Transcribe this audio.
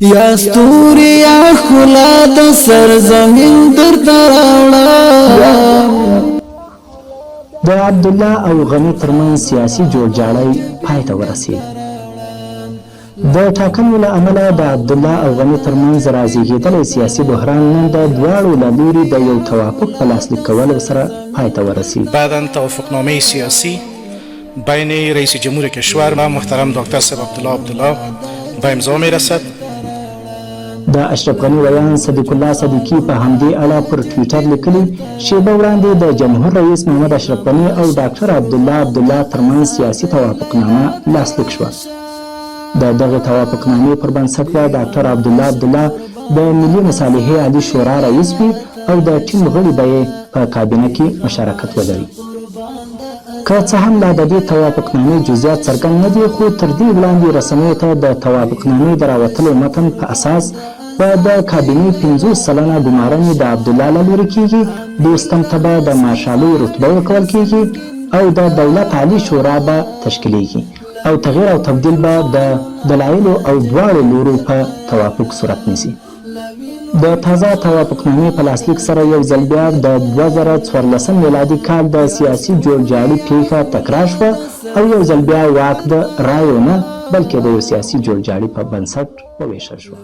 یا ستوري یا ښکلا د سرزمین درته راوړم. د عبدالله او غني ترمنځ سیاسي جوړجاړی پای ته ورسېد. د ټاکنو له امله د عبدالله او غني ترمنځ رازیږېدلی سیاسي بحران نن د دواړو له لوري د یو توافق په لاسلیک کولو سره پای ته ورسېد. بعد توافقنامه سیاسی بین رئیس جمهور کشور و محترم دکتر صاحب عبدالله به امضا میرسد. د اشرف غني ویان صدیق الله صدیقي په همدې اړه پر ټویټر لیکلي شیبه وړاندې د جمهور رئیس محمد اشرف غني او ډاکټر عبدالله ترمنځ سیاسي توافقنامه لاسلیک شوه. د دغه توافقنامې پر بنسټ به ډاکټر عبدالله د ملي مصالحې عالي شورا رئیس وي او د ټیم غړي به یې په کابینه کې مشارکت ولري. که څه هم لا د دې توافقنامې جزئیات څرګند نه دي، خو تر دې وړاندې رسنیو ته د توافقنامې د راوتلو متن په اساس به د کابینې 50 سلنه ګمارنې د عبدالله له لورې کیږي، دوستم ته به د مارشالۍ رتبه ورکول کیږي او د دولت عالي شورا به تشکیلیږي او تغییر او تبدیل به د دلایلو او دواړو لورو په توافق صورت نیسي. د تازه توافقنامې په لاسلیک سره یو ځل بیا د 2014 میلادي کال د سیاسي جوړجاړي پیښه تکرار شوه او یو ځل بیا واک د رایو نه بلکې د یو سیاسي جوړجاړي په بنسټ وویشل شو.